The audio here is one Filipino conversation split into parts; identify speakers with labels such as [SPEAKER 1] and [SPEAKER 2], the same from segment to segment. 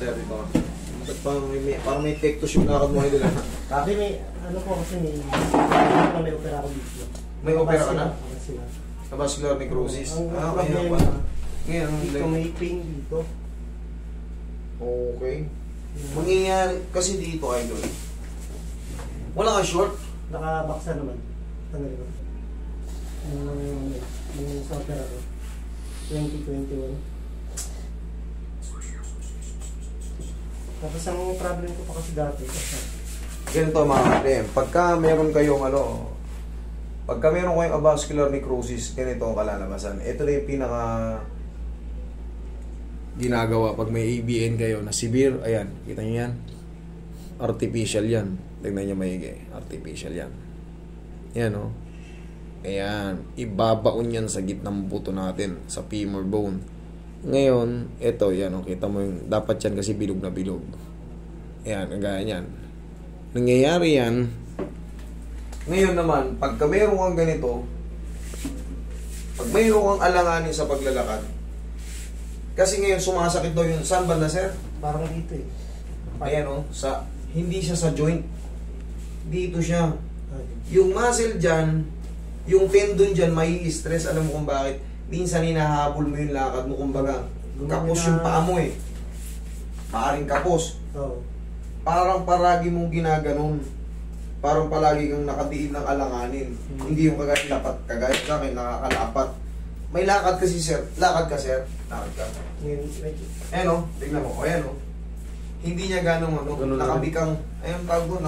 [SPEAKER 1] Sir, ito. Parang may pectus yung lakad mo nila.
[SPEAKER 2] Kasi may, ano po kasi may opera ako dito.
[SPEAKER 1] May opera ka na?
[SPEAKER 2] Sila.
[SPEAKER 1] Vascular necrosis.
[SPEAKER 2] Ang
[SPEAKER 1] Kaya
[SPEAKER 2] problema,
[SPEAKER 1] pa. Ngayon,
[SPEAKER 2] dito may pain dito.
[SPEAKER 1] okay. Mangyayari kasi dito, idol. Wala ka short?
[SPEAKER 2] Nakabaksa naman. Tanggalin ko. Yung sa opera ko. 2021. Tapos ang problem ko pa kasi dati.
[SPEAKER 1] Ganito mga kapatid, pagka meron kayong pagka meron kayong avascular necrosis, ganito ang kalalabasan. Ito na yung pinaka ginagawa pag may ABN kayo na severe. Ayan, kita nyo yan? Artificial yan. Tignan nyo maigi. Artificial yan. Yan o. Ayan. Ibabaon yan sa gitnang buto natin. Sa femur bone. Ngayon, ito, yan o. Kita mo yung, dapat yan kasi bilog na bilog. Ayan, kagaya yan. Nangyayari yan. Ngayon naman, pagka meron kang ganito, pag mayroon kang alanganin sa paglalakad, kasi ngayon sumasakit daw yung saan banda, sir?
[SPEAKER 2] Parang dito eh.
[SPEAKER 1] Ayan o, hindi siya sa joint. Dito siya. Yung muscle dyan, yung tendon dyan, may stress. Alam mo kung bakit? Minsan hinahabol mo yung lakad mo, kumbaga. Kapos yung paa mo eh. Maaring kapos.
[SPEAKER 2] Oo.
[SPEAKER 1] Parang palagi mong ginaganon. Parang palagi kang nakadiin ng alanganin. Hindi yung kagaya sa akin, nakakalapat. May lakad kasi, sir. Lakad ka, sir. Lakad ka. Ayan o, tignan mo. Ayan o. Hindi niya ganong nakabikang, ayun tawag doon,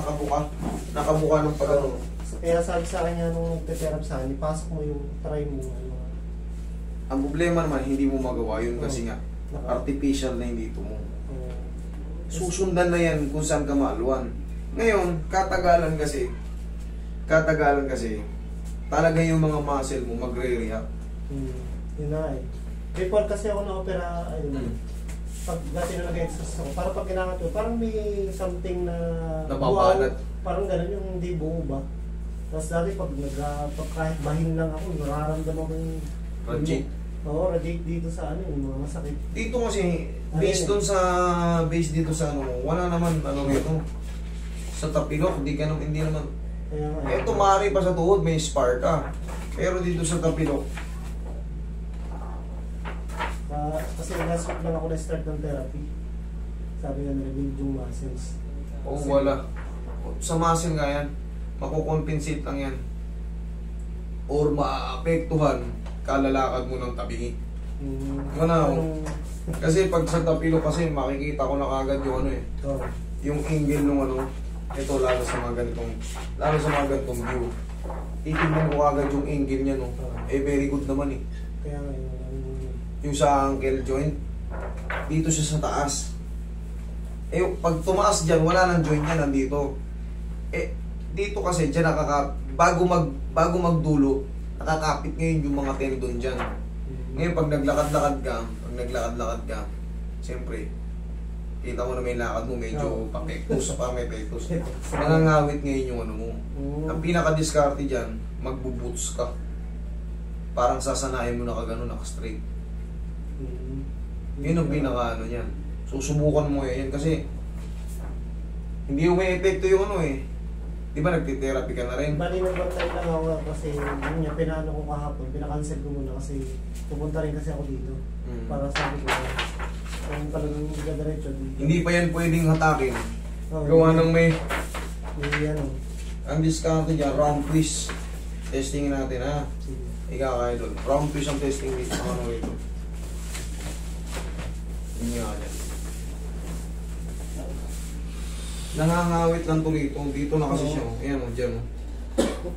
[SPEAKER 1] nakabuka ng pagano.
[SPEAKER 2] Kaya sabi sa kanya nung nagte-therapy sa akin, ipasok mo yung try mo.
[SPEAKER 1] Ang problema naman, hindi mo magawa yun kasi nga, artificial na yung dito mo. Susundan na yan kung saan ka maaluan. Ngayon, katagalan kasi, talaga yung mga muscle mo magre-react.
[SPEAKER 2] Yun na eh. Before kasi ako na-opera, ayun. Pag dati na nag-exercise ako, parang pag kailangan ko, parang may something na
[SPEAKER 1] napapalat.
[SPEAKER 2] Parang gano'n yung hindi buo ba. Tapos dati pag kahit bahin lang ako, nararamdaman ko yung
[SPEAKER 1] Radiate.
[SPEAKER 2] Oo, radiate dito sa yung mga masakit.
[SPEAKER 1] Dito kasi, based dito sa wala naman rito. Sa tapilok, hindi naman. Ito maaari pa sa tuhod, may spar ka. Pero dito sa tapilok,
[SPEAKER 2] kasi last week lang ako na-start ng therapy. Sabi nga na-rebuild yung muscles.
[SPEAKER 1] Oo, wala. Sa muscle nga yan, makukompensate lang yan. Or maapektuhan, kalalakad mo ng tabingi. Kasi pag sa tapilo kasi, makikita ko na kagad yung yung angle nung ito lalo sa mga ganitong view. Titignan ko kagad yung angle niya very good naman eh.
[SPEAKER 2] Kaya ngayon,
[SPEAKER 1] yung sa ankle joint, dito siya sa taas. Pag tumaas dyan, wala nang joint niya, nandito. Dito kasi dyan bago magdulo, nakakapit ngayon yung mga tendon dyan. Ngayon pag naglakad-lakad ka, siyempre, kita mo na may lakad mo, medyo papektus, may pektus. Nangangawit ngayon yung mo. Ang pinaka-diskarte dyan, magbuboots ka. Parang sasanayin mo na kagano, naka-straight. Yun ang pinaka niyan. Susubukan mo yan kasi hindi yung may epekto yung di ba nagtitherapy ka na rin?
[SPEAKER 2] Bali nagbantay lang ako kasi yun nga, pinaano ko kahapon, pinakancel ko muna kasi pupunta rin kasi ako dito. Para sabi ko, kung talagang hindi ka diretso dito.
[SPEAKER 1] Hindi pa yan pwedeng hatakin. Gawa ng may ang diskarte dyan, round twist. Testingin natin ha. Ikaw kaya doon. Round twist ang testing dito. Ito. Hindi nga dyan. Nangangawit lang dito. Dito na kasi siya. Ayan dyan.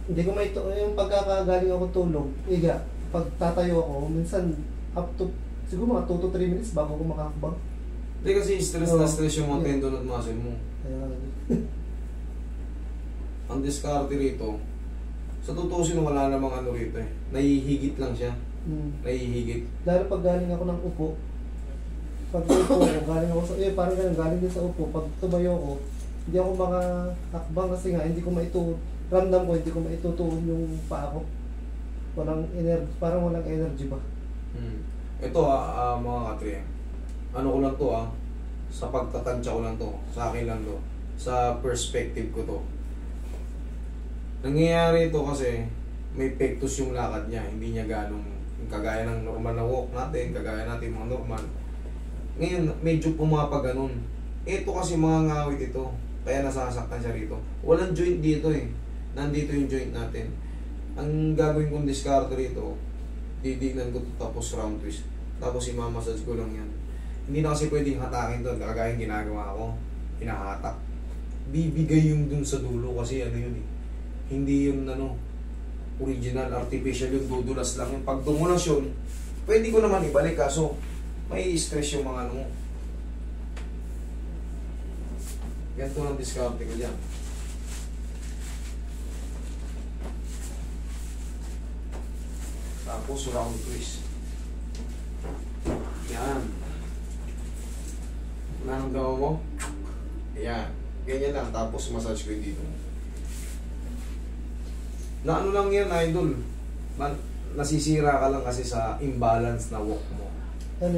[SPEAKER 2] Hindi ko may yung pagkakagaling ako tulog. Pag tatayo ako, minsan up to siguro mga 2 to 3 minutes bago ako makakabang.
[SPEAKER 1] Hindi kasi stress na stress yung mga tendon at muscle mo. Ang diskarte rito, sa tutusin wala namang rito eh. Nahihigit lang siya. Nahihigit.
[SPEAKER 2] Lalo pag galing ako ng upo, pag upo ko, galing ako sa, parang ganun, galing din sa upo, pag tumayo ko, hindi ako makakakbang kasi nga, ramdam ko, hindi ko maitutuon yung paa ko. Walang energy, parang walang energy ba?
[SPEAKER 1] Ito mga katri, ano ko lang to Sa pagtatansya ko lang to. Sa akin lang to. Sa perspective ko to. Nangyayari ito kasi may pectus yung lakad niya. Hindi niya ganong kagaya ng normal na walk natin, kagaya natin mga normal. Ngayon, medyo pumapaganon. Ito kasi mga ngawit ito. Kaya nasasaktan siya rito. Walang joint dito eh. Nandito yung joint natin. Ang gagawin kong diskarte rito, didignan ko to, tapos round twist. Tapos imamassage ko lang yan. Hindi na kasi pwedeng hatakin doon. Kagaya yung ginagawa ko. Hinahatak. Bibigay yung dun sa dulo kasi ano yun eh. Hindi yun ano, original, artificial yun, dudulas lang yun. Pag dumulas yun, pwede ko naman ibalik kaso may stress yung mga ano mo. Ganito lang diskarte ko dyan. Tapos round twist. Yan. Naramdaman mo? Yan. Ganyan lang. Tapos massage ko yung dito. Na ano lang yan, idol. Nasisira ka lang kasi sa imbalance na walk mo.
[SPEAKER 2] Ano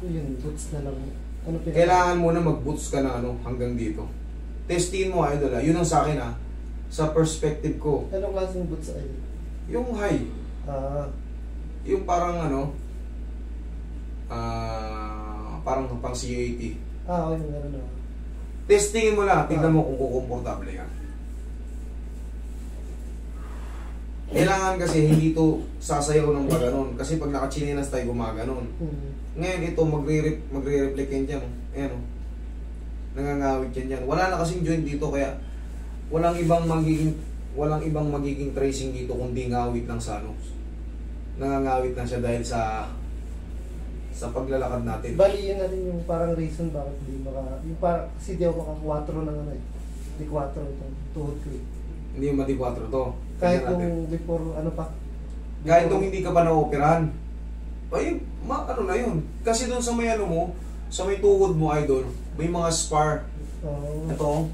[SPEAKER 2] yung boots na lang? Ano
[SPEAKER 1] Kailangan mo na mag-boots ka na ano, hanggang dito. Testiin mo, idol. Yun ang sa akin sa perspective ko.
[SPEAKER 2] Anong klaseng boots ay?
[SPEAKER 1] Yung high. Yung parang ano, parang pang CAT.
[SPEAKER 2] Okay, meron na.
[SPEAKER 1] Testingin mo lang, tignan mo kung kukomportable ka. Kailangan kasi hindi to sasayaw ng maganon. Kasi pag nakachinelas tayo gumaganon. Ngayon ito, magre-reflect yan dyan. Ayan o. Nangangawit yan dyan. Wala na kasing joint dito kaya walang ibang magiging tracing dito kundi ngawit lang sa ano. Nangangawit lang siya dahil sa paglalakad natin.
[SPEAKER 2] Bali yun na rin yung parang reason bakit di maka... Yung parang, kasi di ako maka 4 ng ano eh. Di 4 itong tuhod ko eh.
[SPEAKER 1] Hindi yung mati 4 to.
[SPEAKER 2] Kahit kung before ano pa.
[SPEAKER 1] Kahit kung hindi ka pa na-operahan. Ay, ano na yun. Kasi doon sa may ano mo, sa may tuhod mo, idol, may mga spar. Ito.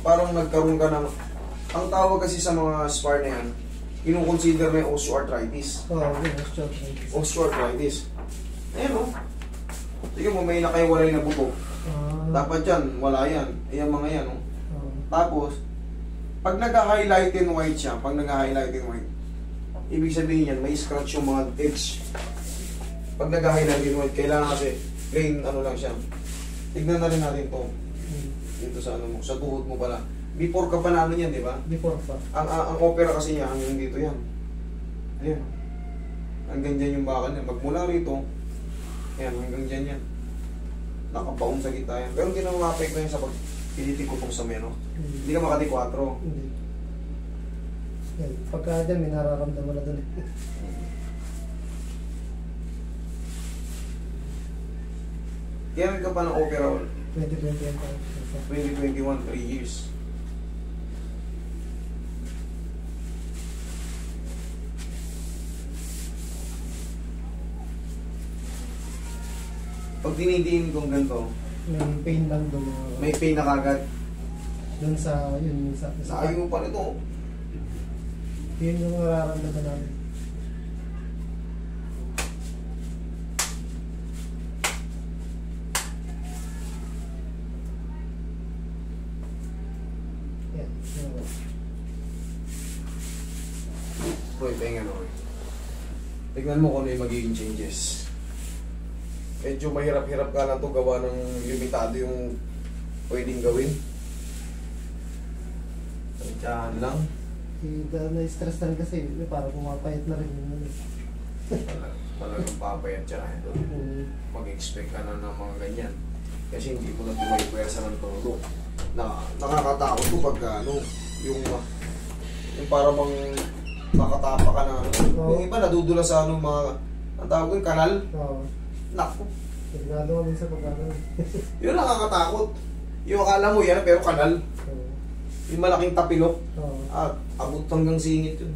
[SPEAKER 1] Parang nagkaroon ka ng... Ang tawag kasi sa mga spar na yan, kinukonsider na yung osteoarthritis.
[SPEAKER 2] Osteoarthritis.
[SPEAKER 1] Osteoarthritis. Ayan o. Sige mo, may nakaiwalay na buto. Dapat yan, wala yan. Ayan mga yan o. Tapos, pag nag-highlight in white siya, pag nag-highlight in white, ibig sabihin yan, may scratch yung mga edge. Pag nag-highlight in white, kailangan kasi plain ano lang siya. Tignan na rin natin to. Dito sa ano mo, sa tuhod mo pala. Before ka pa na ano yan, di ba?
[SPEAKER 2] Before pa.
[SPEAKER 1] Ang opera kasi niya, hanggang dito yan. Ayan. Hanggang dyan yung bakal niya. Magmula rito, ayan, hanggang dyan yan. Nakabaon sa gitna yan. Pero hindi na mapapekto yan sa pag tinitikotong sa meno. Hindi ka makati 4.
[SPEAKER 2] Hindi. Yan. Pagka dyan, may nararamdaman na doon.
[SPEAKER 1] Kailan ka pa ng opera?
[SPEAKER 2] 2021.
[SPEAKER 1] 2021, 3 years. Pag dinidiin kong ganito,
[SPEAKER 2] May pain lang doon.
[SPEAKER 1] may pain na kagad.
[SPEAKER 2] Doon sa, yun,
[SPEAKER 1] Sa ayaw pa nito.
[SPEAKER 2] yun yung nararamdaman namin. Yan.
[SPEAKER 1] Roy, tingnan mo. Tignan mo kung ano yung magiging changes. Medyo mahirap-hirap ka lang to gawa ng limitado yung pwedeng gawin. Tantyahan lang.
[SPEAKER 2] Na-stress lang kasi, parang pumapayat na rin yun.
[SPEAKER 1] Talagang papayat siya. Mag-expect ka na ng mga ganyan. Kasi hindi mo na tumaypwersa ng todo. Nakakatakot to pagka ano, yung para bang makatapa ka na ano. Yung iba nadudula sa ano mga, ang tawag yung kanal. Naku.
[SPEAKER 2] Sigurado kami sa pagkakal.
[SPEAKER 1] Yun nakakatakot. Yung akala mo yan pero kanal. Yung malaking tapilok. At abot hanggang singit yun.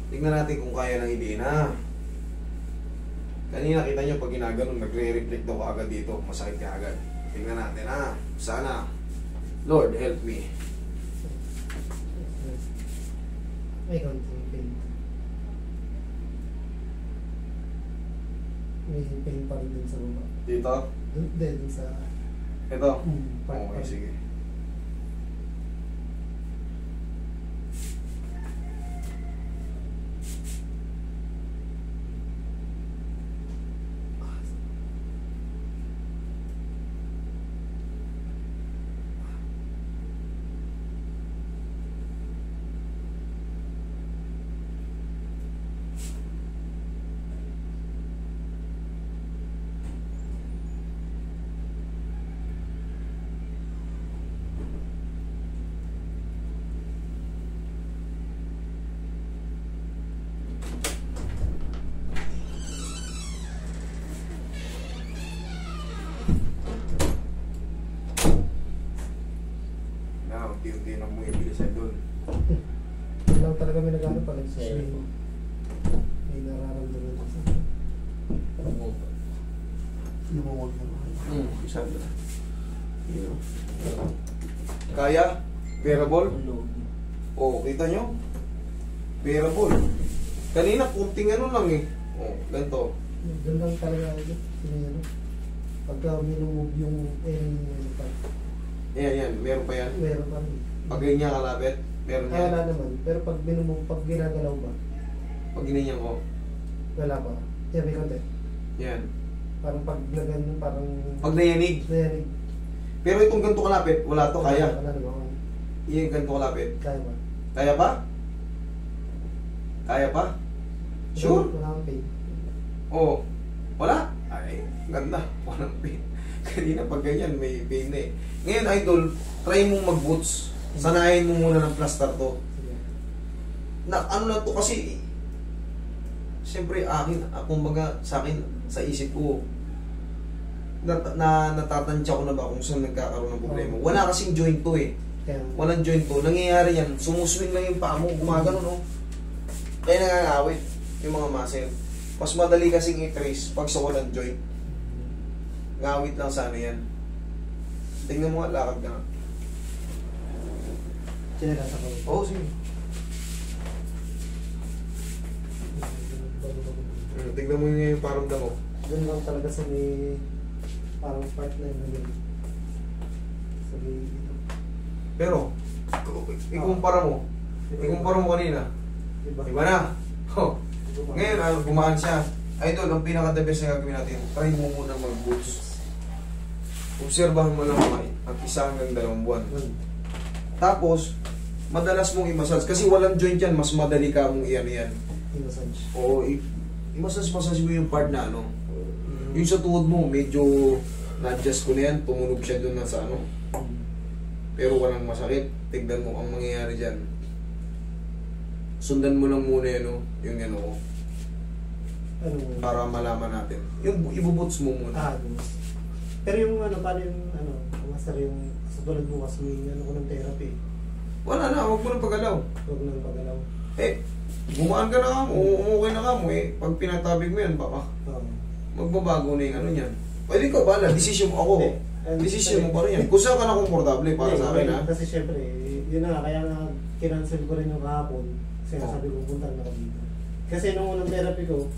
[SPEAKER 1] Tingnan natin kung kaya nang hindi na. Kanina kita nyo pag ginaganon, nagre-reflect daw agad dito. Masakit ka agad. Tingnan natin Sana. Lord help me.
[SPEAKER 2] May konting pain. May pain pa rin din sa baba.
[SPEAKER 1] Dito?
[SPEAKER 2] Dun sa...
[SPEAKER 1] Ito?
[SPEAKER 2] part
[SPEAKER 1] Okay,
[SPEAKER 2] pa.
[SPEAKER 1] sige. Unti-unti nang bumibili sa doon.
[SPEAKER 2] Yun lang talaga may nagano pa rin sa may nararamdaman ko sa lumawag na
[SPEAKER 1] Isa na. Kaya? Bearable? Oo, kita nyo? Bearable. Kanina, kunting ano lang eh. Ganito.
[SPEAKER 2] doon lang talaga ano, pagka minumove yung ano pa,
[SPEAKER 1] Yan. Meron pa yan.
[SPEAKER 2] meron pa rin.
[SPEAKER 1] Pag ganyan kalapit, meron yan.
[SPEAKER 2] Wala naman, pero pag minumove, pag ginagalaw ba,
[SPEAKER 1] Pag ginanyan ko,
[SPEAKER 2] wala pa. Yan, may konti.
[SPEAKER 1] yan.
[SPEAKER 2] Parang pag nagano, parang
[SPEAKER 1] Pag nayanig.
[SPEAKER 2] nayanig.
[SPEAKER 1] Pero itong ganito kalapit, wala to, kaya.
[SPEAKER 2] Wala naman.
[SPEAKER 1] Yung ganito kalapit.
[SPEAKER 2] Kaya ba?
[SPEAKER 1] Kaya pa? Kaya pa? Sure?
[SPEAKER 2] Wala akong pain.
[SPEAKER 1] Oo. Wala? Ay, ganda. Walang pain. Kanina pag ganyan, may pain na eh. Ngayon, idol, try mong mag-boots. Sanayin mo muna ng plaster to.
[SPEAKER 2] Sige.
[SPEAKER 1] Ano lang to kasi, siyempre kumbaga sa akin, sa isip ko, natatansya ko na ba kung saan nagkakaroon ng problema. Wala kasing joint to eh.
[SPEAKER 2] Kaya,
[SPEAKER 1] Walang joint to. Nangyayari yan, sumuswing lang yung paa mo, gumagano no. Kaya nangangawit yung mga muscle. Mas madali kasing i-trace pag sa walang joint. Ngawit lang sana yan. Tingnan mo nga, lakad ka nga.
[SPEAKER 2] sinarasa ko.
[SPEAKER 1] Oo, sige. Tingnan mo yung paramdam mo.
[SPEAKER 2] Doon lang talaga sa may parang part na yun. Sa may dito.
[SPEAKER 1] Pero, ikumpara mo. Ikumpara mo kanina.
[SPEAKER 2] Diba?
[SPEAKER 1] Iba na. Oh. Ngayon, gumaan siya. Idol, ang pinaka-the best na gagawin natin, try mo muna mag-boots. Obserbahan mo lang ang isa hanggang 2 buwan. Tapos, madalas mong i-massage. Kasi walang joint yan, mas madali ka mong iyan-iyan.
[SPEAKER 2] I-massage.
[SPEAKER 1] Oo, i-massage mo yung part na ano. Yung sa tuhod mo, medyo na-adjust ko na yan, tumunog siya doon na sa ano. Pero walang masakit. Tignan mo ang mangyayari dyan. Sundan mo lang muna yun, no? Yung ano ko.
[SPEAKER 2] Ano?
[SPEAKER 1] Para malaman natin. Yung ibubuts mo muna.
[SPEAKER 2] Gumas. Pero yung ano, paano yung ano, master yung sa tulad mo kasi may ano ko ng therapy.
[SPEAKER 1] Wala na, huwag mo nang pagalaw.
[SPEAKER 2] Huwag nang pagalaw.
[SPEAKER 1] Gumaan ka na ka mo, okay na ka mo Pag pinatabig mo yan, baka magbabago na yung ano yan. Pwede ka bala, decision mo ako. Decision mo pa rin yan. Kung saan ka na komportable para sa akin ha.
[SPEAKER 2] Kasi syempre, yun na nga, kaya nga kinancel ko rin yung kahapon. Kasi sabi ko, punta na ako dito. Kasi nung unang therapy ko,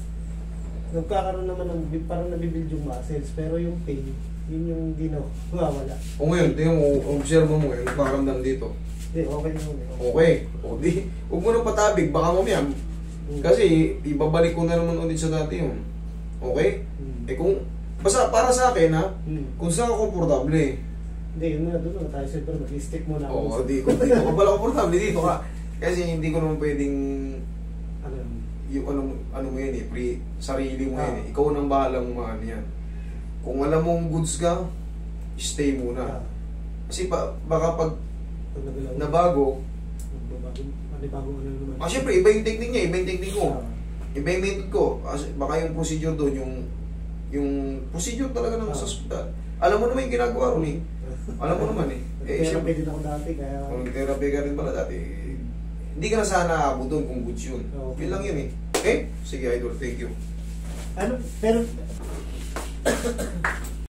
[SPEAKER 2] nagkakaroon naman ng parang nabibuild yung muscles, pero yung pain, yun yung di na wala.
[SPEAKER 1] O ngayon, tingnan mo, observe mo ngayon, nagpakaramdam dito.
[SPEAKER 2] Okay naman eh.
[SPEAKER 1] Okay. O di, huwag mo nang patabig, baka mamaya. Kasi, ibabalik ko na naman ulit sa dati yun. Okay? Kung, basta para sa akin ha, kung saan ka komportable.
[SPEAKER 2] Hindi, yun na, doon na tayo siyempre, mag-stick muna
[SPEAKER 1] Oo, di ko pala komportable dito ka. Kasi hindi ko naman pwedeng, yung ano mo yan sarili mo yan Ikaw nang bahala mo maano yan. Kung alam mong goods ka, stay muna. Kasi baka pag nabago, syempre iba yung technique niya, iba yung technique ko. Iba yung method ko. Kasi baka yung procedure doon, yung procedure talaga ng sa hospital. Alam mo naman yung ginagawa ron Alam mo naman
[SPEAKER 2] Therapy din ako dati, kaya...
[SPEAKER 1] Kung therapy ka rin pala dati, hindi ka na sana aabot doon kung goods yun. Yun lang yun Okay? Sige idol, thank you.
[SPEAKER 2] Pero